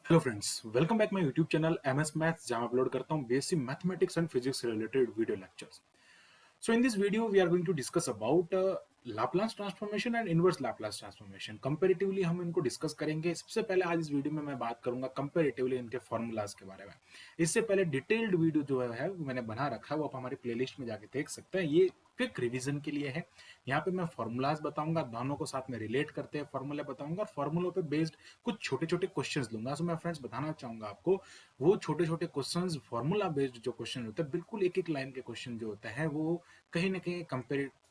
Hello friends, welcome back my YouTube channel MS maths, जहां upload करता हूं basic mathematics and physics related video lectures. So in this video, we are going to discuss about Laplace transformation and inverse Laplace transformation. Comparatively हम इनको discuss करेंगे। सबसे पहले आज इस वीडियो में मैं बात करूंगा कंपैरेटिवली इनके फॉर्मूलाज के बारे में। इससे पहले डिटेल्ड वीडियो जो है वो मैंने बना रखा है, वो आप हमारी प्लेलिस्ट में जाके देख सकते हैं। ये क्विक रिवीजन के लिए है। यहाँ पे मैं फॉर्मूलाज बताऊंगा, दोनों को साथ में रिलेट करते हैं फॉर्मूले बताऊंगा और फॉर्मूलों पे बेस्ड कुछ छोटे छोटे क्वेश्चंस लूंगा। सो मैं फ्रेंड्स बताना चाहूंगा आपको, वो छोटे छोटे क्वेश्चंस फॉर्मूला बेस्ड जो क्वेश्चन होते हैं, बिल्कुल एक एक लाइन के क्वेश्चन जो होते हैं वो कहीं ना कहीं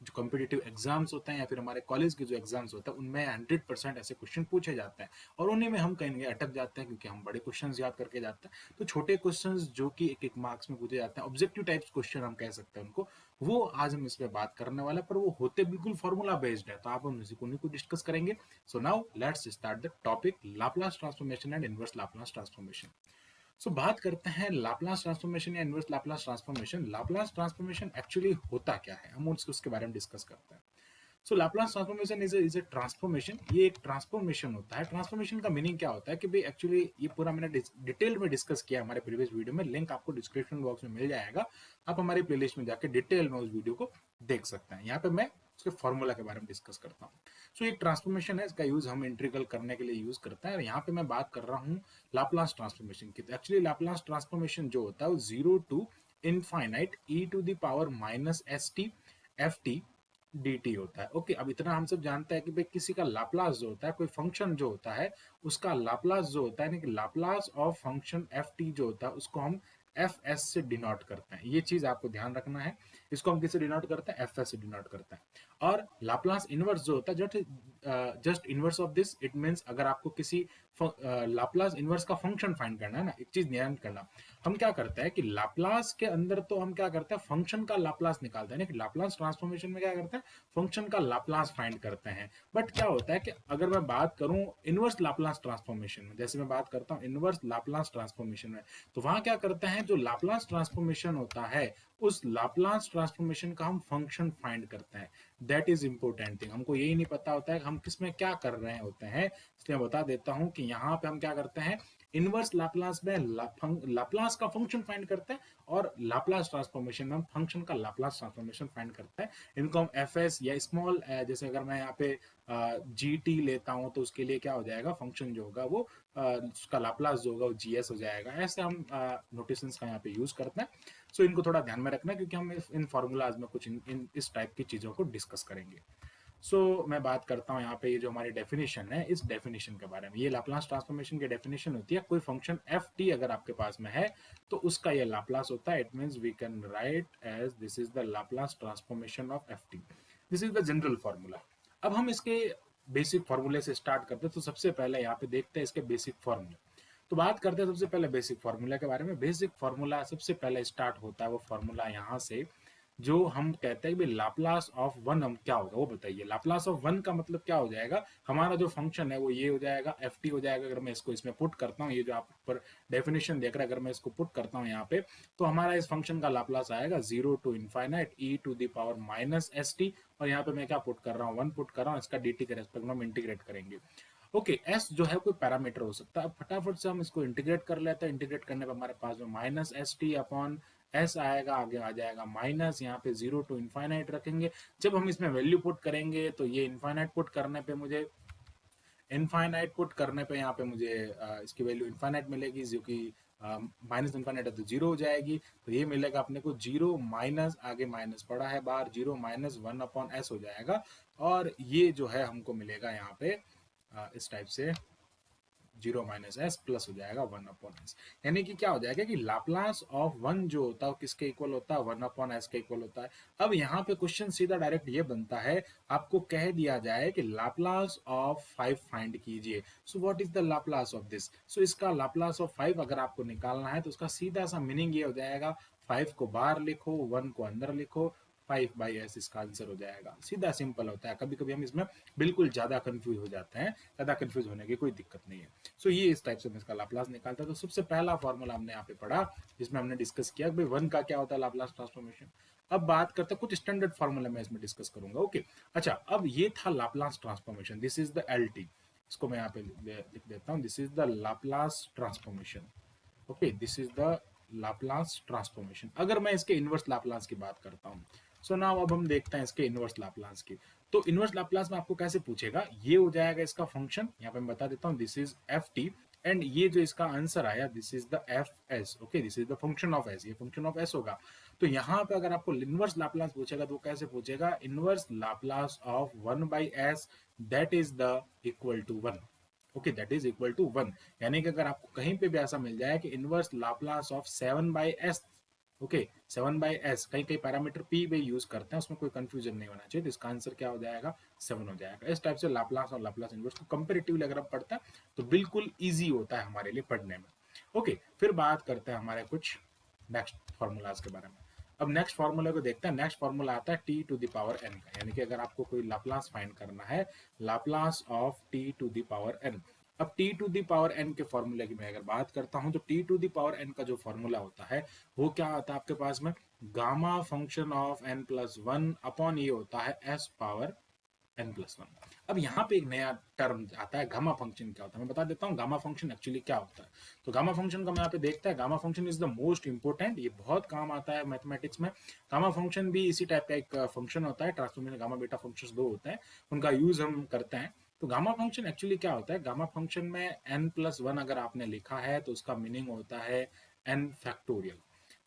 जो कॉम्पिटिटिव एग्जाम्स होते हैं या फिर हमारे कॉलेज के जो एग्जाम्स होते हैं उनमें 100% ऐसे क्वेश्चन पूछे जाते हैं और उन्हीं में हम कहीं ना कहीं अटक जाते हैं, क्योंकि हम बड़े क्वेश्चंस याद करके जाते हैं। तो छोटे क्वेश्चंस जो कि एक एक मार्क्स में पूछे जाते हैं, ऑब्जेक्टिव टाइप्स क्वेश्चन हम कह सकते हैं उनको, वो आज हम इसमें बात करने वाले हैं। पर वो होते बिल्कुल फॉर्मूला बेस्ड है, तो आप हम उन्हीं को डिस्कस करेंगे। So now let's start the topic Laplace transformation and inverse Laplace transformation. So बात करते हैं लाप्लास ट्रांसफॉर्मेशन या inverse Laplace transformation. Laplace transformation actually होता क्या है, हम उसके बारे में डिस्कस करते हैं। So Laplace transformation is a transformation. ये एक ट्रांसफॉर्मेशन होता है। ट्रांसफॉर्मेशन का मीनिंग क्या होता है कि भाई एक्चुअली ये पूरा मैंने डिटेल में डिस्कस किया हमारे प्रीवियस वीडियो में, लिंक आपको डिस्क्रिप्शन बॉक्स में मिल जाएगा। आप हमारी प्लेलिस्ट में जाके डिटेल में उस वीडियो को देख सकते हैं। यहाँ पे मैं उसके फॉर्मूला के बारे में डिस्कस करता हूँ। सो एक ट्रांसफॉर्मेशन है, इसका यूज हम इंटीग्रल करने के लिए यूज करते हैं। और यहाँ पे मैं बात कर रहा हूँ लाप्लास ट्रांसफॉर्मेशन की। तो एक्चुअली लाप्लास ट्रांसफॉर्मेशन जो होता है वो 0 to infinite e to the power minus S T F T D T होता है। ओके, अब इतना हम सब जानते हैं कि भाई किसी का लाप्लास जो होता है, कोई फंक्शन जो होता है उसका लाप्लास जो होता है, यानी कि Laplace of function F T जो होता है उसको हम एफ एस से डिनोट करते हैं। ये चीज आपको ध्यान रखना है। इसको हम किससे डिनोट करते हैं? एफ एस से डिनोट करते हैं। और लाप्लास इनवर्स जो होता है, just inverse of this, it means अगर आपको किसी लाप्लास इनवर्स का फंक्शन फाइंड करना है ना, एक चीज ध्यान करना, हम क्या करते हैं कि लाप्लास के अंदर तो हम क्या करते हैं, फंक्शन का लाप्लास निकालते हैं। लाप्लास ट्रांसफॉर्मेशन में क्या करते हैं, फंक्शन का लाप्लास फाइंड करते हैं। बट क्या होता है कि अगर मैं बात करूं इनवर्स लाप्लास ट्रांसफॉर्मेशन में, जैसे मैं बात करता हूं इनवर्स लाप्लास ट्रांसफॉर्मेशन में, तो वहां क्या करते हैं, जो लाप्लास ट्रांसफॉर्मेशन होता है उस लाप्लास ट्रांसफॉर्मेशन का हम फंक्शन फाइंड करते हैं। That is important thing. हमको यही नहीं पता होता है कि हम किस में क्या कर रहे होते हैं, इसलिए मैं बता देता हूं कि यहाँ पे हम क्या करते हैं, इनवर्स लाप्लास में लाप्लास का फंक्शन फाइंड करते हैं और लाप्लास ट्रांसफॉर्मेशन में हम फंक्शन का लाप्लास ट्रांसफॉर्मेशन फाइंड करते हैं। इनको हम एफ एस या स्मॉल, जैसे अगर मैं यहाँ पे जी टी लेता हूँ तो उसके लिए क्या हो जाएगा, फंक्शन जो होगा वो उसका लाप्लास जो होगा वो जी एस हो जाएगा। ऐसे हम नोटेशंस का यहाँ पे यूज करते हैं। सो इनको थोड़ा ध्यान में रखना, क्योंकि हम इन फॉर्मूलाज में कुछ इस टाइप की चीजों को डिस्कस करेंगे। मैं बात करता हूँ यहाँ पे, ये जो हमारी डेफिनेशन है, इस डेफिनेशन के बारे में। ये लाप्लास ट्रांसफॉर्मेशन की डेफिनेशन होती है। कोई फंक्शन एफ टी अगर आपके पास में है तो उसका ये लाप्लास होता है। It means we can write as this is the Laplace transformation of F T. This is the general formula. अब हम इसके बेसिक फॉर्मूले से स्टार्ट करते हैं। तो सबसे पहले यहाँ पे देखते हैं इसके बेसिक फॉर्मूले। तो बात करते हैं सबसे पहले बेसिक फॉर्मूला के बारे में। बेसिक फॉर्मूला सबसे पहले स्टार्ट होता है, वो फॉर्मूला यहाँ से, जो हम कहते हैं कि लाप्लास ऑफ वन हम क्या होगा वो बताइए। लाप्लास ऑफ वन का मतलब क्या हो जाएगा, हमारा जो फंक्शन है वो ये हो जाएगा, एफ टी हो जाएगा। अगर मैं इसको इसमें पुट करता हूँ, ये जो आप ऊपर डेफिनेशन देख रहे हैं, अगर मैं इसको पुट करता हूँ यहाँ पे, तो हमारा इस फंक्शन का लाप्लास आएगा 0 to infinite E to the power minus S T. और यहाँ पे मैं क्या पुट कर रहा हूँ, वन पुट कर रहा हूँ। इसका डी टी के रेस्पेक्ट में हम इंटीग्रेट करेंगे। ओके, एस जो है कोई पैरामीटर हो सकता है। अब फटाफट से हम इसको इंटीग्रेट कर लेते हैं। इंटीग्रेट करने पर हमारे पास में minus S T upon S आएगा, आगे आ जाएगा माइनस, यहाँ पे 0 टू इनफाइनाइट रखेंगे। जब हम इसमें वैल्यू पुट करेंगे तो ये इनफाइनाइट पुट करने पे मुझे यहाँ पे मुझे इसकी वैल्यू इनफाइनाइट मिलेगी, जो कि माइनस इनफाइनाइट है तो जीरो हो जाएगी। तो ये मिलेगा अपने को जीरो माइनस, आगे माइनस पड़ा है बाहर, zero minus one upon S हो जाएगा। और ये जो है हमको मिलेगा यहाँ पे इस टाइप से, जीरो माइनस एस प्लस हो जाएगा वन अपॉन एस। यानी कि क्या हो जाएगा कि लाप्लास ऑफ वन जो होता है किसके इक्वल होता है, वन अपॉन एस के इक्वल होता है। अब यहाँ पे क्वेश्चन सीधा डायरेक्ट ये बनता है, आपको कह दिया जाए कि लाप्लास ऑफ फाइव फाइंड कीजिए। So what is the Laplace of this. So इसका लाप्लास ऑफ फाइव अगर आपको निकालना है तो उसका सीधा सा मीनिंग ये हो जाएगा, फाइव को बाहर लिखो, वन को अंदर लिखो, फाइव बाई एस इसका आंसर हो जाएगा। सीधा सिंपल होता है। कभी कभी हम इसमें बिल्कुल ज्यादा कंफ्यूज हो जाते हैं, ज्यादा कंफ्यूज होने की कोई दिक्कत नहीं है। ये इस टाइप से मैं इसका लाप्लास निकालता है। तो सबसे पहला फॉर्मूला हमने यहाँ पे पढ़ा, जिसमें हमने डिस्कस किया कि भाई वन का क्या होता है लाप्लास ट्रांसफॉर्मेशन। अब बात करते हैं कुछ स्टैंडर्ड फॉर्मूला मैं इसमें डिस्कस करूंगा। ओके, अच्छा, अब ये था Laplace transformation, this is the L T. इसको मैं यहाँ पे लिख देता हूँ, this is the Laplace transformation. Okay, this is the Laplace transformation. अगर मैं इसके इनवर्स लाप्लास की बात करता हूँ, सो नाउ अब हम देखते हैं इसके इनवर्स लाप्लास की। तो इनवर्स लाप्लास में आपको कैसे पूछेगा, ये हो जाएगा इसका फंक्शन, यहाँ पे मैं बता देता हूँ, this is F T, and ये जो इसका आंसर आया, this is the F S. Okay, this is the function of S, ये फंक्शन ऑफ एस होगा। तो यहाँ पे अगर आपको इनवर्स लाप्लास पूछेगा तो वो कैसे पूछेगा, inverse Laplace of 1/s that is the equal to 1। Okay, that is equal to 1। यानी कि अगर आपको कहीं पे भी ऐसा मिल जाए कि inverse Laplace of 7/s, okay 7/s, कई कई पैरामीटर p भी यूज करते हैं, उसमें कोई कंफ्यूजन नहीं होना चाहिए, तो इसका आंसर क्या हो जाएगा, 7 हो जाएगा। इस टाइप से लाप्लास और लाप्लास इनवर्स को कंपेरेटिवली अगर आप पढ़ते हैं तो बिल्कुल ईजी होता है हमारे लिए पढ़ने में। ओके, फिर बात करते हैं हमारे कुछ नेक्स्ट फॉर्मूलाज के बारे में। अब नेक्स्ट फॉर्मूला को देखते हैं। नेक्स्ट फॉर्मूला आता है T to the power N का, यानी कि अगर आपको कोई लाप्लास फाइंड करना है, Laplace of T to the power N. अब T to the power N के फॉर्मूले की मैं अगर बात करता हूं, तो T to the power N का जो फॉर्मूला होता है वो क्या आता है आपके पास में, gamma function of N plus one upon ये होता है S power N plus one. अब यहाँ पे एक नया टर्म आता है, गामा फंक्शन क्या होता है, मैं बता देता हूँ गामा फंक्शन एक्चुअली क्या होता है। तो गामा फंक्शन का मैं यहाँ पे देखता है, gamma function is the most important, ये बहुत काम आता है मैथमेटिक्स में। गामा फंक्शन भी इसी टाइप का एक फंक्शन होता है, ट्रांसफॉर्मेशन गामा बीटा फंक्शन दो होते हैं, उनका यूज हम करते हैं। तो गामा फंक्शन एक्चुअली क्या होता है, गामा फंक्शन में एन प्लस वन अगर आपने लिखा है तो उसका मीनिंग होता है एन फैक्टोरियल।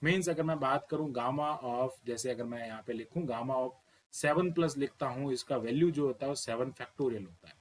मीन्स अगर मैं बात करूं गामा ऑफ, जैसे अगर मैं यहाँ पे लिखूं गामा ऑफ 7 प्लस लिखता हूं, इसका वैल्यू जो होता है वो 7 फैक्टोरियल होता है।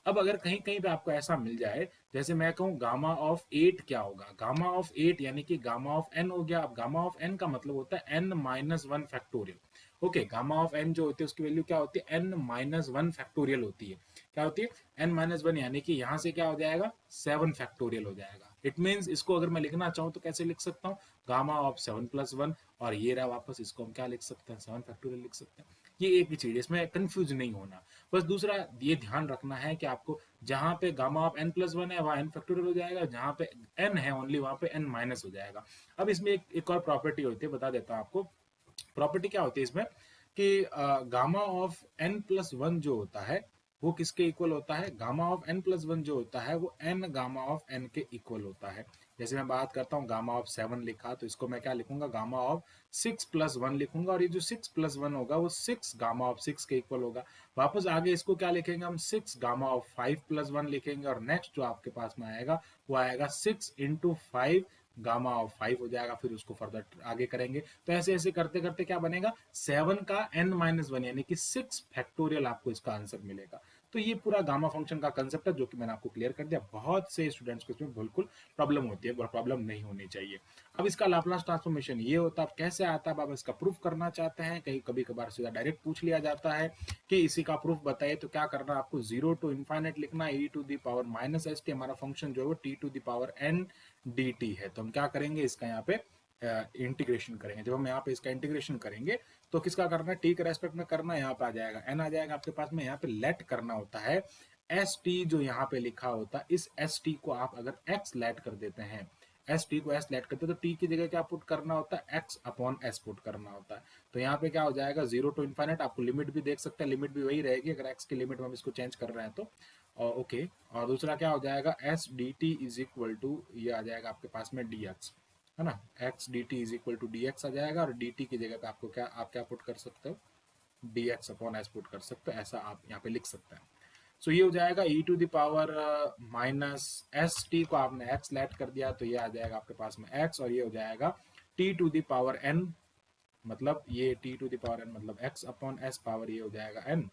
अब अगर कहीं कहीं पे आपको ऐसा मिल जाए, जैसे मैं कहूँ गामा ऑफ 8 क्या होगा, गामा ऑफ 8 यानी कि गामा ऑफ एन हो गया। अब गामा ऑफ एन का मतलब होता है N minus one factorial. Okay, gamma of N जो होती है उसकी वैल्यू क्या होती है, एन माइनस वन फैक्टोरियल होती है। क्या होती है, एन माइनस वन, यानी कि यहाँ से क्या हो जाएगा, 7 फैक्टोरियल हो जाएगा। इट मीन्स इसको अगर मैं लिखना चाहूँ तो कैसे लिख सकता हूँ, गामा ऑफ 7 प्लस वन, और ये रहा वापस, इसको हम क्या लिख सकते हैं, 7 फैक्टोरियल लिख सकते हैं। ये एक ही चीज, इसमें कंफ्यूज नहीं होना। बस दूसरा ये ध्यान रखना है कि आपको जहां पे gamma of N plus one है वहां एन फैक्टोरियल हो जाएगा, जहां पे एन है ओनली वहां पे एन माइनस हो जाएगा। अब इसमें एक और प्रॉपर्टी होती है, बता देता हूं आपको। प्रॉपर्टी क्या होती है इसमें कि gamma of N plus one जो होता है वो किसके इक्वल होता है, gamma of N plus one जो होता है वो एन गामा ऑफ एन के इक्वल होता है। जैसे मैं बात करता हूँ गामा ऑफ 7 लिखा, तो इसको मैं क्या लिखूंगा, गामा ऑफ 6 प्लस वन लिखूंगा, और ये जो 6 प्लस वन होगा वो 6 गामा ऑफ 6 के इक्वल होगा। वापस आगे इसको क्या लिखेंगे हम, 6 गामा ऑफ 5 प्लस वन लिखेंगे, और नेक्स्ट जो आपके पास में आएगा वो आएगा 6 इंटू 5 गामा ऑफ 5 हो जाएगा। फिर उसको फर्दर आगे करेंगे, तो ऐसे ऐसे करते करते क्या बनेगा, 7 का n माइनस वन यानी कि 6 फैक्टोरियल आपको इसका आंसर मिलेगा। तो ये पूरा गामा फंक्शन का कंसेप्ट है जो कि मैंने आपको क्लियर कर दिया। बहुत से स्टूडेंट्स को इसमें बिल्कुल प्रॉब्लम होती है, प्रॉब्लम नहीं होनी चाहिए। अब इसका लाप्लास ट्रांसफॉर्मेशन ये होता है, कैसे आता है, आप इसका प्रूफ करना चाहते हैं, कहीं कभी कभार सीधा डायरेक्ट पूछ लिया जाता है कि इसी का प्रूफ बताइए, तो क्या करना है आपको, 0 टू इनफाइनाइट लिखना, e to the power minus S T, हमारा फंक्शन जो है वो t to the power n dt है। तो हम क्या करेंगे, इसका यहाँ पे इंटीग्रेशन करेंगे। जब हम यहाँ पे इसका इंटीग्रेशन करेंगे तो किसका करना है, टी के रेस्पेक्ट में करना है, यहाँ पे आ जाएगा एन आ जाएगा आपके पास में, यहाँ पे लेट करना होता है एस टी जो यहाँ पे लिखा होता है, इस एस टी को आप अगर एक्स लेट कर देते हैं, एस टी को एस लेट करते हैं तो टी की जगह क्या पुट करना होता है, एक्स अपॉन एस पुट करना होता है। तो यहाँ पे क्या हो जाएगा, 0 टू इनफाइनाइट, आपको लिमिट भी देख सकते हैं, लिमिट भी वही रहेगी अगर एक्स की लिमिट में हम इसको चेंज कर रहे हैं तो। ओके, और दूसरा क्या हो जाएगा, S D T is equal to, ये आ जाएगा आपके पास में डी एक्स, है ना, X D T is equal to D X आ जाएगा, और डी टी की जगह पे आपको क्या, आप क्या पुट कर सकते हो, D x upon S put कर सकते हो, ऐसा आप यहाँ पे लिख सकते हैं। सो ये हो जाएगा e to the power minus S T को आपने x लेट कर दिया, तो ये आ जाएगा आपके पास में x, और ये हो जाएगा t to the power n, मतलब ये t to the power n मतलब x अपॉन s पावर, ये हो जाएगा n,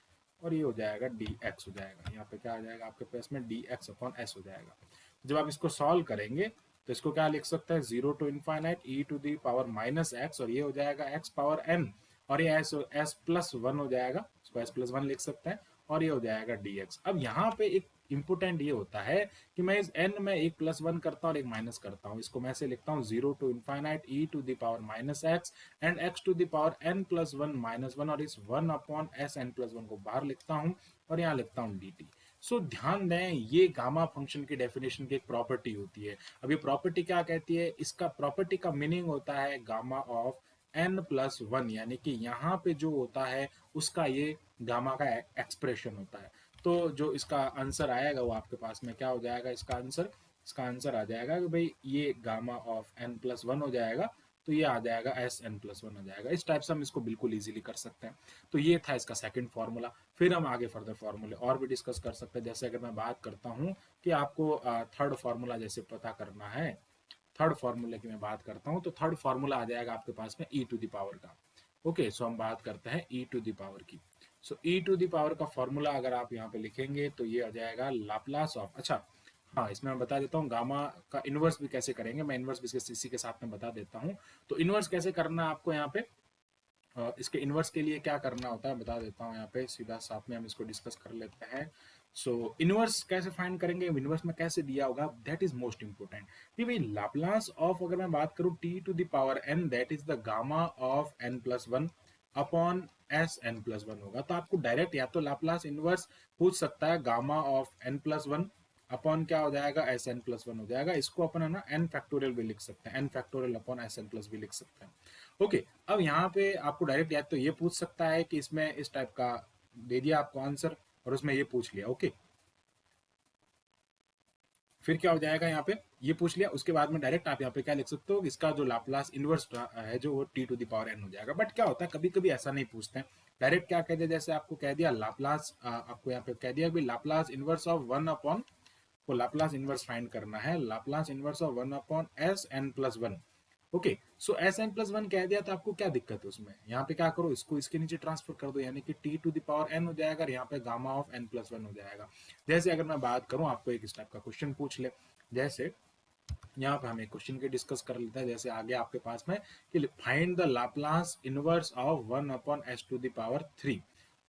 और ये हो जाएगा dx हो जाएगा। यहाँ पे क्या आ जाएगा आपके पास में, dx अपॉन s हो जाएगा। जब आप इसको सॉल्व करेंगे तो इसको क्या लिख सकते हैं, 0 to infinite e to the power minus x, और ये हो जाएगा x पावर n, और ये s प्लस वन हो जाएगा, इसको s प्लस वन लिख सकते हैं, और ये हो जाएगा dx। अब यहाँ पे एक इंपोर्टेंट ये होता है कि मैं इस n में एक प्लस वन करता हूँ और एक माइनस करता हूँ, इसको मैं ऐसे लिखता हूँ 0 to infinite e to the power minus X and x to the power n plus one minus one, और इस 1 upon S N plus one को बाहर लिखता हूँ, और यहाँ लिखता हूँ dt। सो ध्यान दें, ये गामा फंक्शन की डेफिनेशन की एक प्रॉपर्टी होती है। अब ये प्रॉपर्टी क्या कहती है, इसका प्रॉपर्टी का मीनिंग होता है gamma of n plus one, यानी कि यहाँ पे जो होता है उसका ये गामा का एक्सप्रेशन होता है। तो जो इसका आंसर आएगा वो आपके पास में क्या हो जाएगा, इसका आंसर आ जाएगा कि भाई ये gamma of N plus one हो जाएगा, तो ये आ जाएगा एस एन प्लस वन हो जाएगा। इस टाइप से हम इसको बिल्कुल इजीली कर सकते हैं। तो ये था इसका सेकंड फार्मूला। फिर हम आगे फर्दर फार्मूले और भी डिस्कस कर सकते हैं। जैसे अगर मैं बात करता हूँ कि आपको थर्ड फार्मूला जैसे पता करना है, थर्ड फार्मूले की मैं बात करता हूँ, तो थर्ड फार्मूला आ जाएगा आपके पास में ई टू द पावर का। ओके, सो हम बात करते हैं ई टू द पावर की। सो ई टू द पावर का फॉर्मूला अगर आप यहाँ पे लिखेंगे तो ये आ जाएगा लाप्लास ऑफ, अच्छा हाँ इसमें मैं बता देता हूँ गामा का इनवर्स भी कैसे करेंगे, मैं इनवर्स भी इसी के साथ में बता देता हूँ। तो इनवर्स कैसे करना है आपको यहाँ पे, इसके इनवर्स के लिए क्या करना होता है बता देता हूँ यहाँ पे, सीधा साथ में हम इसको डिस्कस कर लेते हैं। सो इनवर्स कैसे फाइंड करेंगे, इनवर्स में कैसे दिया होगा, दैट इज मोस्ट इंपोर्टेंट। कि भाई लाप्लास ऑफ अगर मैं बात करूँ t to the power n, that is the gamma of N plus one upon S N plus one होगा। तो आपको डायरेक्ट या तो लाप्लास इनवर्स पूछ सकता है gamma of N plus one upon क्या हो जाएगा, एस एन प्लस वन हो जाएगा। इसको अपन है ना एन फैक्टोरियल भी लिख सकते हैं, n factorial upon S N plus भी लिख सकते हैं। ओके, अब यहाँ पे आपको डायरेक्ट या तो ये पूछ सकता है कि इसमें इस टाइप का दे दिया आपको आंसर और उसमें ये पूछ लिया। ओके, फिर क्या हो जाएगा, यहाँ पे ये पूछ लिया, उसके बाद में डायरेक्ट आप यहाँ पे क्या लिख सकते हो, इसका जो लाप्लास इनवर्स है जो वो t to the power n हो जाएगा। बट क्या होता है कभी कभी ऐसा नहीं पूछते हैं, डायरेक्ट क्या कह दिया, जैसे आपको कह दिया लाप्लास, आपको यहाँ पे कह दिया कि Laplace inverse of one upon, को लाप्लास इनवर्स फाइंड करना है, Laplace inverse of one upon S N plus one. Okay, so s N plus one कह दिया तो आपको क्या दिक्कत है उसमें, यहाँ पे क्या करो, इसको इसके नीचे ट्रांसफर कर दो, यानी कि t to the power n हो जाएगा और यहाँ पे gamma of N plus one हो जाएगा। जैसे अगर मैं बात करूँ, आपको एक इस टाइप का क्वेश्चन पूछ ले, जैसे यहाँ पे हम एक क्वेश्चन के डिस्कस कर लेते हैं। जैसे आगे आपके पास में कि find the Laplace inverse of one upon S to the power three.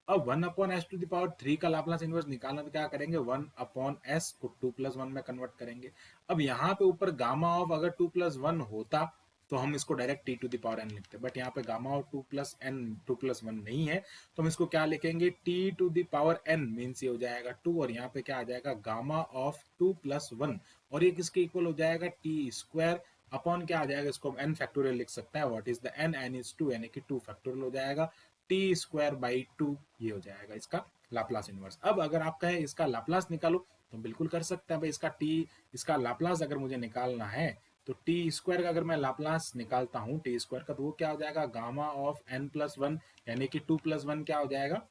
अब one upon S to the power three का लाप्लास इनवर्स निकालना तो क्या करेंगे, वन अपॉन एस को टू प्लस वन में कन्वर्ट करेंगे। अब यहाँ पे ऊपर गामा ऑफ अगर टू प्लस वन होता तो हम इसको direct T to the power N लिखते, बट यहाँ पे gamma of two plus N to plus one नहीं है, तो हम इसको क्या लिखेंगे, t to the power n means ये हो जाएगा टू, और यहाँ पे क्या आ जाएगा gamma of two plus one, और ये किसके इक्वल हो जाएगा, टी स्क्वायर अपॉन क्या आ जाएगा, इसको हम एन फैक्टोरियल लिख सकते हैं, what is the n, n is two, यानी कि टू फैक्टोरियल हो जाएगा, टी स्क्वायर बाई टू, ये हो जाएगा इसका लाप्लास इनवर्स। अब अगर आप कहें इसका लाप्लास निकालो तो बिल्कुल कर सकते हैं भाई, इसका लाप्लास अगर मुझे निकालना है तो टी स्क्वायर का अगर मैं लाप्लास निकालता हूँ टी स्क्वायर का, तो वो क्या हो जाएगा, gamma of N plus one, यानी कि टू प्लस वन क्या हो जाएगा,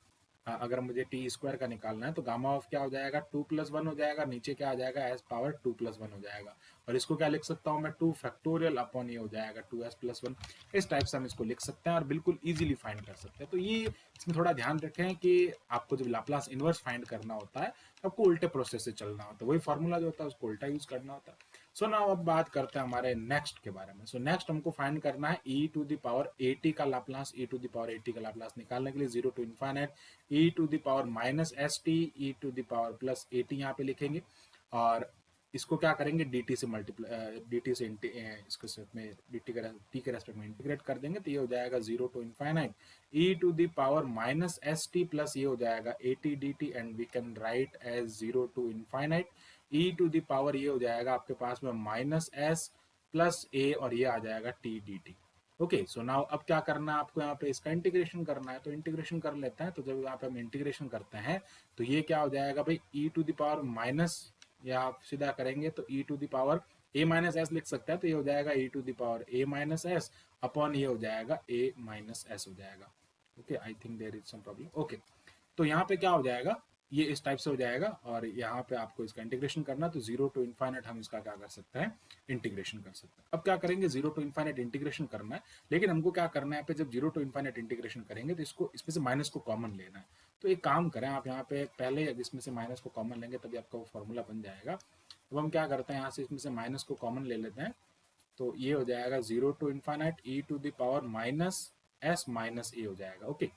अगर मुझे टी स्क्वायर का निकालना है तो गामा ऑफ क्या हो जाएगा, टू प्लस वन हो जाएगा, नीचे क्या आ जाएगा, S power to plus one हो जाएगा, और इसको क्या लिख सकता हूँ मैं, टू फैक्टोरियल अपॉन ये हो जाएगा टू एस प्लस वन। इस टाइप से हम इसको लिख सकते हैं और बिल्कुल इजीली फाइंड कर सकते हैं। तो ये इसमें थोड़ा ध्यान रखें कि आपको जब लाप्लास इनवर्स फाइंड करना होता है आपको उल्टे प्रोसेस से चलना होता है, वही फॉर्मूला जो होता है उसको उल्टा यूज करना होता है। सो नाउ अब बात करते हैं हमारे नेक्स्ट के बारे में। सो नेक्स्ट हमको फाइंड करना है E to the power A T का Laplace. E to the power A T का लाप्लास निकालने के लिए zero to infinite E to the power minus S T E to the power plus A T यहाँ पे लिखेंगे, और इसको क्या करेंगे, डी टी से मल्टीप्लाई, डी टी से इसको साथ में डी टी के रेस्पेक्ट में इंटीग्रेट कर देंगे, तो ये हो जाएगा zero to infinite E to the power minus S t plus ये हो जाएगा a T D t, and we can write as zero to infinite E to the power ये हो जाएगा आपके पास में माइनस एस प्लस ए, और ये आ जाएगा T D T. Okay, so now अब क्या करना है आपको, यहाँ पे इसका इंटीग्रेशन करना है, तो इंटीग्रेशन कर लेते हैं। तो जब यहाँ पे हम इंटीग्रेशन करते हैं तो ये क्या हो जाएगा भाई, E to the power minus, या आप सीधा करेंगे तो E to the power A minus S लिख सकते हैं, तो ये हो जाएगा E to the power A minus S upon ये हो जाएगा ए माइनस एस हो जाएगा। Okay, I think there is some problem. Okay, तो यहाँ पे क्या हो जाएगा, ये इस टाइप से हो जाएगा, और यहाँ पे आपको इसका इंटीग्रेशन करना है, तो जीरो टू इनफाइनाइट हम इसका क्या कर सकते हैं, इंटीग्रेशन कर सकते हैं। अब क्या करेंगे, जीरो टू इनफाइनाइट इंटीग्रेशन करना है, लेकिन हमको क्या करना है, पे जब जीरो टू इनफाइनाइट इंटीग्रेशन करेंगे तो इसको इसमें से माइनस को कॉमन लेना है। तो एक काम करें आप यहाँ पे पहले इसमें से माइनस को कॉमन लेंगे तभी आपका वो फॉर्मूला बन जाएगा। अब हम क्या करते हैं, यहाँ से इसमें से माइनस को कॉमन ले लेते हैं, तो ये हो जाएगा zero to infinite E to the power minus S minus A हो जाएगा। ओके,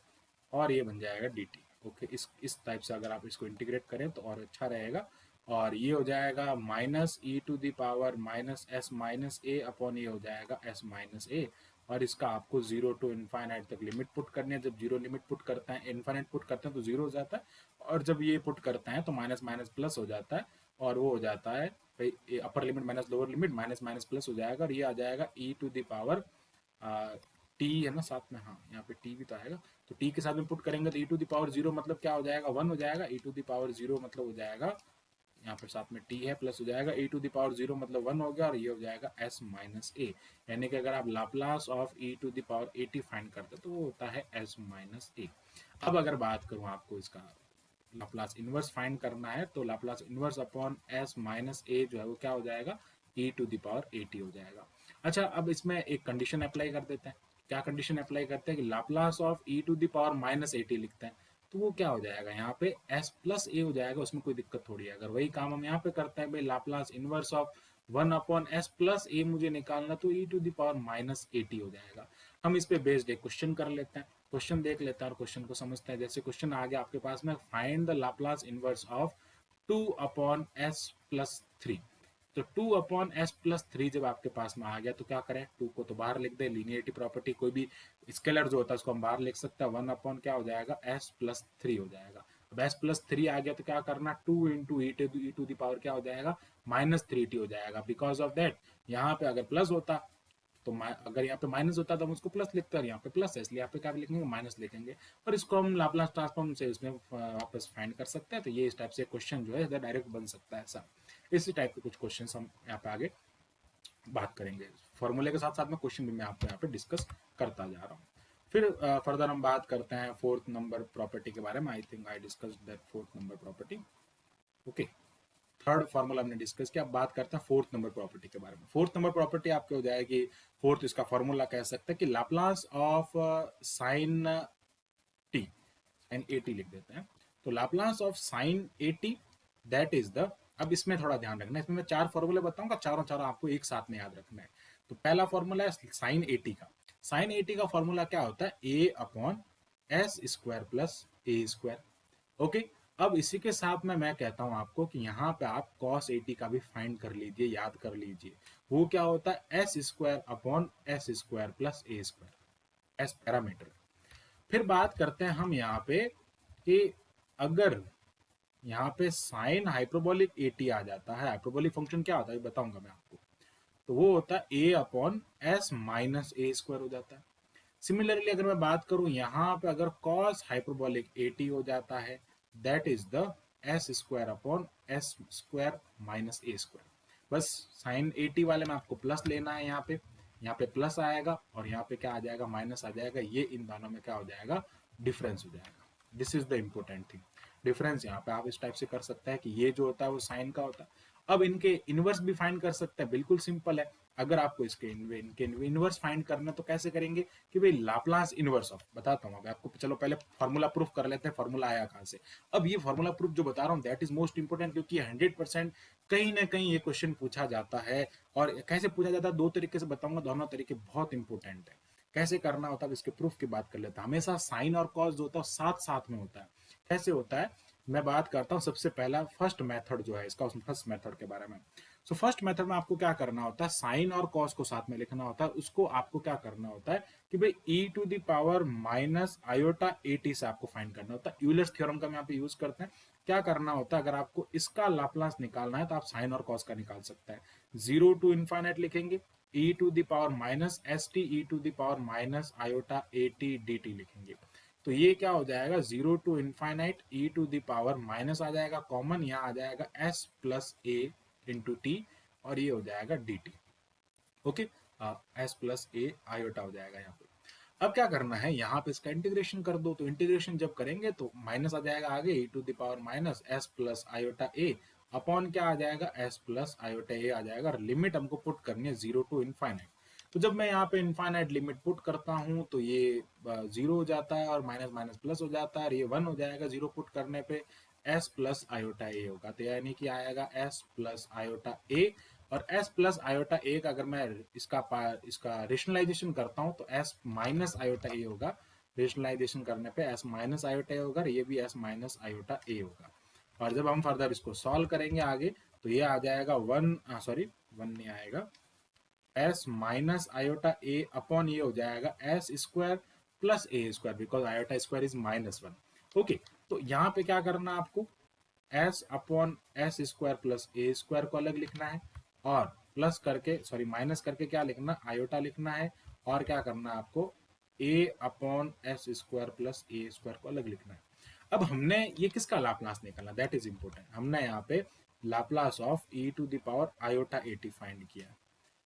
और ये बन जाएगा डी टी। ओके, इस टाइप से अगर आप इसको इंटीग्रेट करें तो और अच्छा रहेगा, और ये हो जाएगा minus e to the power minus S minus a upon ये हो जाएगा एस माइनस ए, और इसका आपको जीरो टू इनफाइनाइट तक लिमिट पुट करनी है। जब जीरो लिमिट पुट करते हैं, इनफाइनाइट पुट करते हैं तो जीरो हो जाता है, और जब ये पुट करते हैं तो माइनस माइनस प्लस हो जाता है, और वो हो जाता है भाई upper limit minus lower limit minus minus plus हो जाएगा, और ये आ जाएगा E to the power T है ना साथ में, हाँ यहाँ पे टी भी तो आएगा, तो टी के साथ में पुट करेंगे तो E to the power zero मतलब क्या हो जाएगा, 1 हो जाएगा। E to the power zero मतलब हो जाएगा, यहाँ पे साथ में टी है प्लस हो जाएगा, E to the power zero मतलब 1 हो गया, और ये हो जाएगा एस माइनस ए। यानी कि अगर आप Laplace of e to the power A t find करते तो वो होता है एस माइनस ए। अब अगर बात करूँ आपको इसका लाप्लास इनवर्स फाइंड करना है, तो Laplace inverse upon S minus A जो है वो क्या हो जाएगा, E to the power A T हो जाएगा। अच्छा, अब इसमें एक कंडीशन अप्लाई कर देते हैं। क्या कंडीशन अप्लाई करते हैं कि Laplace of e to the power minus A t लिखते हैं, तो वो क्या हो जाएगा, यहाँ पे एस प्लस ए हो जाएगा, उसमें कोई दिक्कत थोड़ी है। अगर वही काम हम यहाँ पे करते हैं भाई, Laplace inverse of 1 upon S plus A मुझे निकालना, तो E to the power minus A T हो जाएगा। हम इस पे बेस्ड एक क्वेश्चन कर लेते हैं, क्वेश्चन देख लेते हैं और क्वेश्चन को समझते हैं। जैसे क्वेश्चन आ गया आपके पास में, find the Laplace inverse of 2 upon S plus three. तो 2 अपॉन एस प्लस थ्री जब आपके पास में आ गया तो क्या करें, 2 को तो बाहर लिख दे, लीनियरिटी प्रॉपर्टी, कोई भी स्केलर जो होता है उसको हम बाहर लिख सकते हैं। 1 अपॉन क्या हो जाएगा, एस प्लस थ्री हो जाएगा। अब एस प्लस थ्री आ गया तो क्या करना, 2 into e to the power क्या हो जाएगा, माइनस थ्री टी हो जाएगा। बिकॉज ऑफ दैट यहाँ पे अगर प्लस होता तो अगर यहाँ पे माइनस होता तो हम उसको प्लस लिखते हैं, यहाँ पे प्लस है इसलिए यहाँ पे क्या लिखेंगे, माइनस लिखेंगे। और इसको हम लाप्लास ट्रांसफॉर्म से इसमें वापस फाइंड कर सकते हैं। तो ये इस टाइप से क्वेश्चन जो है डायरेक्ट बन सकता है ऐसा। इसी टाइप के कुछ क्वेश्चन हम यहाँ पे आगे बात करेंगे। फॉर्मूले के साथ साथ में क्वेश्चन भी मैं आपको यहाँ पे डिस्कस करता जा रहा हूँ। फिर फर्दर हम बात करते हैं फोर्थ नंबर प्रॉपर्टी के बारे में। I think I discuss that fourth number property. Okay, third formula हमने डिस्कस किया। अब बात करते हैं फोर्थ नंबर प्रॉपर्टी के बारे में। फोर्थ नंबर प्रॉपर्टी आपके हो जाएगी, फोर्थ इसका फॉर्मूला कह सकते हैं कि Laplace of sine t, sine a t लिख देते हैं। तो Laplace of sine a t that is the, अब इसमें थोड़ा ध्यान रखना है, इसमें मैं 4 फॉर्मूले बताऊंगा, चारों चारों आपको एक साथ में याद रखना है। तो पहला फॉर्मूला है साइन ए टी का। साइन ए टी का फॉर्मूला क्या होता है, ए upon S square plus A square. Okay, अब इसी के साथ में मैं कहता हूं आपको कि यहाँ पे आप cos 80 का भी फाइंड कर लीजिए, याद कर लीजिए। वो क्या होता है, S square upon S square plus A square, S parameter. फिर बात करते हैं हम यहाँ पे कि अगर यहाँ पे साइन हाइपरबोलिक 80 आ जाता है, हाइपरबोलिक फंक्शन क्या होता है बताऊंगा मैं आपको, तो वो होता है ए अपॉन एस माइनस ए स्क्वायर हो जाता है। सिमिलरली अगर मैं बात करूं यहाँ पे, अगर cos हाइपरबोलिक 80 हो जाता है, that is the S square upon S square minus A square. बस साइन 80 वाले में आपको प्लस लेना है, यहाँ पे प्लस आएगा और यहाँ पे क्या आ जाएगा, माइनस आ जाएगा। ये इन दोनों में क्या हो जाएगा, डिफरेंस हो जाएगा। This is the important thing. Difference यहाँ पे आप इस टाइप से कर सकते हैं कि ये जो होता है वो साइन का होता है। अब इनके इनवर्स भी फाइंड कर सकते हैं, बिल्कुल सिंपल है। अगर आपको इसके इनके इनवर्स फाइंड करना तो कैसे करेंगे कि भाई लाप्लास इनवर्स ऑफ, बताता हूँ अभी आपको। चलो पहले फॉर्मूला प्रूफ कर लेते हैं, फॉर्मूला आया कहाँ से। अब ये फॉर्मूला प्रूफ जो बता रहा हूँ दैट इज मोस्ट इंपोर्टेंट, क्योंकि 100% कहीं ना कहीं ये क्वेश्चन पूछा जाता है। और कैसे पूछा जाता है, दो तरीके से बताऊंगा, दोनों तरीके बहुत इंपॉर्टेंट है। कैसे करना होता है इसके प्रूफ की बात कर लेते हैं। हमेशा साइन और कॉस जो होता है साथ साथ में होता है। कैसे होता है मैं बात करता हूँ। सबसे पहला फर्स्ट मेथड जो है इसका, उस फर्स्ट मेथड के बारे में। सो फर्स्ट मेथड में आपको क्या करना होता है, साइन और कॉस को साथ में लिखना होता है। उसको आपको क्या करना होता है कि भाई E to the power minus iota A T से आपको फाइंड करना होता है। यूलर्स थ्योरम का हम यहाँ पे यूज करते हैं। क्या करना होता है, अगर आपको इसका लाप्लास निकालना है तो आप साइन और कॉस का निकाल सकते हैं। 0 टू इनफाइनाइट लिखेंगे, E to the power minus S T E to the power minus iota A T D T लिखेंगे। तो ये क्या हो जाएगा, 0 to infinite E to the power minus आ जाएगा कॉमन, यहाँ आ जाएगा S plus A into T, और ये हो जाएगा D T. Okay, S plus A iota हो जाएगा यहाँ पे। अब क्या करना है, यहाँ पे इसका इंटीग्रेशन कर दो। तो इंटीग्रेशन जब करेंगे तो माइनस आ जाएगा आगे, E to the power minus S plus iota A upon क्या आ जाएगा, एस प्लस आयोटा ए आ जाएगा। और लिमिट हमको पुट करनी है 0 टू इनफाइनाइट। तो जब मैं यहाँ पे इनफाइनाइट लिमिट पुट करता हूँ तो ये 0 हो जाता है और माइनस माइनस प्लस हो जाता है, और ये 1 हो जाएगा 0 पुट करने पे। एस प्लस आयोटा ए होगा, तो यानी कि आएगा एस प्लस आयोटा ए। और s प्लस आयोटा ए का अगर मैं इसका रेशनलाइजेशन करता हूँ तो s माइनस आयोटा ए होगा। रेशनलाइजेशन करने पे s माइनस आयोटा ए होगा, ये भी s माइनस आयोटा ए होगा। और जब हम फर्दर इसको सॉल्व करेंगे आगे तो ये आ जाएगा 1 नहीं आएगा, s minus iota A upon ये हो जाएगा s square plus A square, because iota square is -1। Okay, तो यहाँ पे क्या करना आपको, s upon S square plus A square को अलग लिखना है, और प्लस करके माइनस करके क्या लिखना, आयोटा लिखना है। और क्या करना है आपको, ए upon S square plus A square को अलग लिखना है। अब हमने ये किसका लाप्लास निकालना, दैट इज इंपॉर्टेंट। हमने यहाँ पे Laplace of e to the power iota 80 find किया।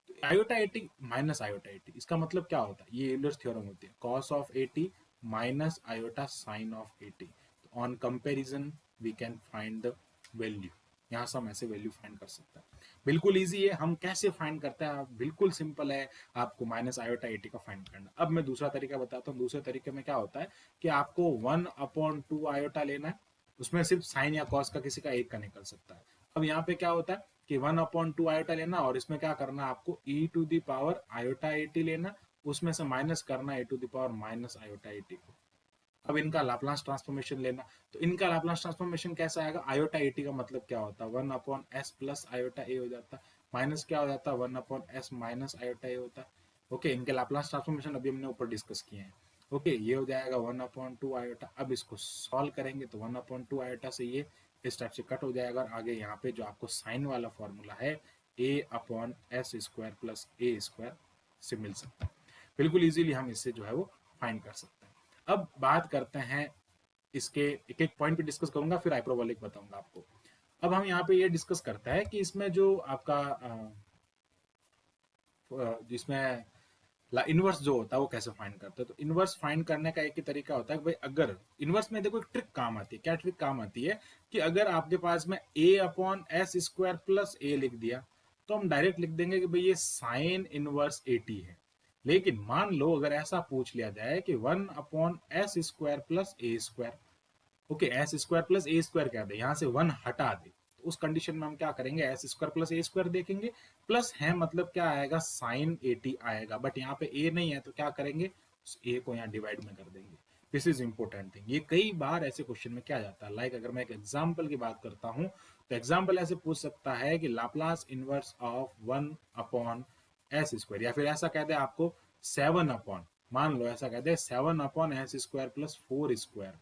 तो आयोटा 80 माइनस आयोटा 80, इसका मतलब क्या होता है, ये यूलर्स थ्योरम होती है, cos of 80 minus iota sine of 80। On comparison we can find the value. यहाँ से हम ऐसे वैल्यू फाइंड कर सकते हैं। बिल्कुल इजी है। हम कैसे फाइंड करते हैं, बिल्कुल सिंपल है। आपको माइनस आयोटा 80 का फाइंड करना। अब मैं दूसरा तरीका बताता हूँ। दूसरे तरीके में क्या होता है कि आपको 1/2 आयोटा लेना है, उसमें सिर्फ साइन या कॉस का किसी का एक का निकल सकता है। अब यहाँ पे क्या होता है कि 1/2 आयोटा लेना और इसमें क्या करना है आपको e to the power iota 80 लेना, उसमें से माइनस करना e to the power minus iota 80 को। अब इनका लाप्लास ट्रांसफॉर्मेशन लेना, तो इनका लाप्लास ट्रांसफॉर्मेशन कैसा आएगा, आयोटा 80 का मतलब क्या होता है 1/s प्लस आयोटा ए हो जाता है, माइनस क्या हो जाता है 1/s माइनस आयोटा ए होता है। ओके, इनके लाप्लास ट्रांसफॉर्मेशन अभी हमने ऊपर डिस्कस किए हैं। ओके, ये हो जाएगा 1/2 आयोटा। अब इसको सॉल्व करेंगे तो 1/2 आयोटा से ये इस टाइप से कट हो जाएगा और आगे यहाँ पे जो आपको साइन वाला फॉर्मूला है a/s square plus A square से मिल सकता है। बिल्कुल इजीली हम इससे जो है वो फाइंड कर सकते हैं। अब बात करते हैं इसके, एक एक पॉइंट पे डिस्कस करूंगा, फिर हाइपरबोलिक बताऊंगा आपको। अब हम यहाँ पे ये डिस्कस करते हैं कि इसमें जो आपका जिसमें इनवर्स जो होता है वो कैसे फाइंड करते हैं। तो इनवर्स फाइंड करने का एक ही तरीका होता है कि भाई अगर इनवर्स में देखो एक ट्रिक काम आती है। क्या ट्रिक काम आती है कि अगर आपके पास में a/s स्क्वायर प्लस ए लिख दिया तो हम डायरेक्ट लिख देंगे कि भाई ये साइन इनवर्स 80 है। लेकिन मान लो अगर ऐसा पूछ लिया जाए कि 1/s square plus A square, okay, S square plus A square क्या दे, यहाँ से 1 हटा दे, तो उस कंडीशन में हम क्या करेंगे, S square plus A square देखेंगे। प्लस है मतलब क्या आएगा, साइन 80 आएगा। बट यहाँ पे ए नहीं है तो क्या करेंगे, ए को यहाँ डिवाइड में कर देंगे। This is important thing. ये कई बार ऐसे क्वेश्चन में क्या जाता है, लाइक अगर मैं एक एग्जाम्पल की बात करता हूँ तो एग्जाम्पल ऐसे पूछ सकता है कि Laplace inverse of 1/s square, या फिर ऐसा कह दे आपको 7 अपॉन, मान लो ऐसा कह दे 7/s स्क्वायर प्लस 4 स्क्वायर।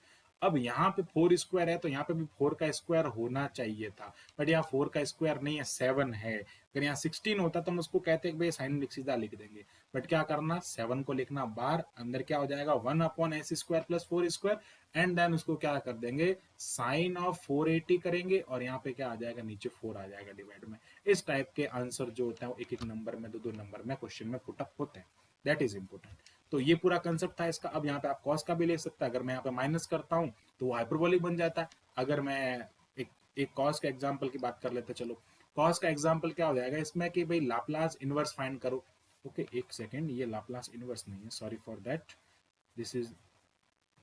अब यहाँ पे 4 स्क्वायर है तो यहाँ पे भी 4 का स्क्वायर होना चाहिए था, बट यहाँ 4 का स्क्वायर नहीं है, 7 है। अगर यहाँ 16 होता तो हम उसको कहते हैं कि भाई साइन सीधा लिख देंगे, बट क्या करना, 7 को लिखना बार, अंदर क्या हो जाएगा 1/s square plus 4 square, and then उसको क्या कर देंगे, साइन ऑफ 480 करेंगे और यहाँ पे क्या आ जाएगा, नीचे 4 आ जाएगा डिवाइड में। इस टाइप के आंसर जो होता है वो एक एक नंबर में, दो दो नंबर में क्वेश्चन में पुटअप होते हैं। That is important. तो ये पूरा कंसेप्ट था इसका। अब यहाँ पे आप कॉस का भी ले सकता है। अगर मैं यहाँ पे माइनस करता हूँ तो वो हाइपरबोलिक बन जाता है। अगर मैं एक कॉस का एग्जांपल की बात कर लेते हैं, चलो कॉस का एग्जांपल क्या हो जाएगा इसमें कि भाई लाप्लास इनवर्स फाइंड करो। ओके, एक सेकेंड, ये लाप्लास इनवर्स नहीं है, sorry for that, this is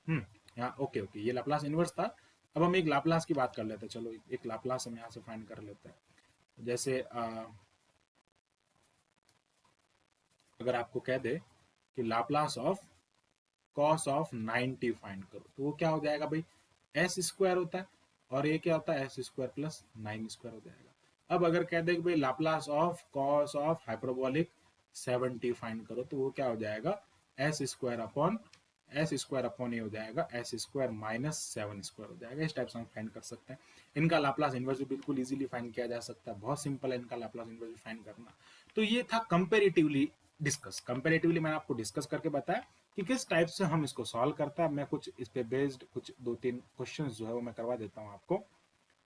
यहाँ, ओके ओके, ये लाप्लास इनवर्स था। अब हम एक लाप्लास की बात कर लेते हैं। चलो एक लाप्लास हम यहाँ से फाइंड कर लेते हैं। जैसे अगर आपको कह दे कि Laplace of cos of 90 find करो, तो वो क्या हो जाएगा भाई, एस स्क्वायर होता है और ये क्या होता है, एस स्क्वायर प्लस 9 स्क्वायर हो जाएगा। अब अगर कह दे कि भाई Laplace of cos of hyperbolic 70 find करो, तो वो क्या हो जाएगा, एस स्क्वायर अपॉन ये हो जाएगा एस स्क्वायर माइनस 7 स्क्वायर हो जाएगा। इस टाइप से हम फाइंड कर सकते हैं। इनका लाप्लास इनवर्स भी बिल्कुल इजीली फाइंड किया जा सकता है, बहुत सिंपल है इनका लाप्लास इनवर्स फाइंड करना। तो ये था कंपेरेटिवली डिस्कस। कंपेरेटिवली मैंने आपको डिस्कस करके बताया कि किस टाइप से हम इसको सॉल्व करता है। मैं कुछ इस पे बेस्ड कुछ 2-3 क्वेश्चंस जो है वो मैं करवा देता हूँ आपको।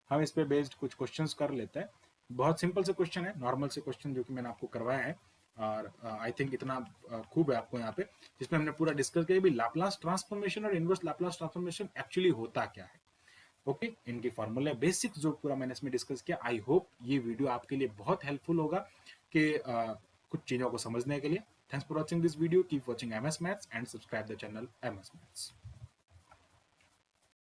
हम इस पे बेस्ड कुछ क्वेश्चंस कर लेते हैं। बहुत सिंपल से क्वेश्चन है, नॉर्मल से क्वेश्चन जो कि मैंने आपको करवाया है, और आई थिंक इतना खूब है आपको यहाँ पे, जिसमें हमने पूरा डिस्कस किया भी लाप्लास ट्रांसफॉर्मेशन और इनवर्स लाप्लास ट्रांसफॉर्मेशन एक्चुअली होता क्या है। ओके, इनकी फॉर्मूले बेसिक्स जो पूरा मैंने इसमें डिस्कस किया। आई होप ये वीडियो आपके लिए बहुत हेल्पफुल होगा कि कुछ चीज़ों को समझने के लिए। Thanks for watching this video, keep watching MS Maths and subscribe the channel MS Maths।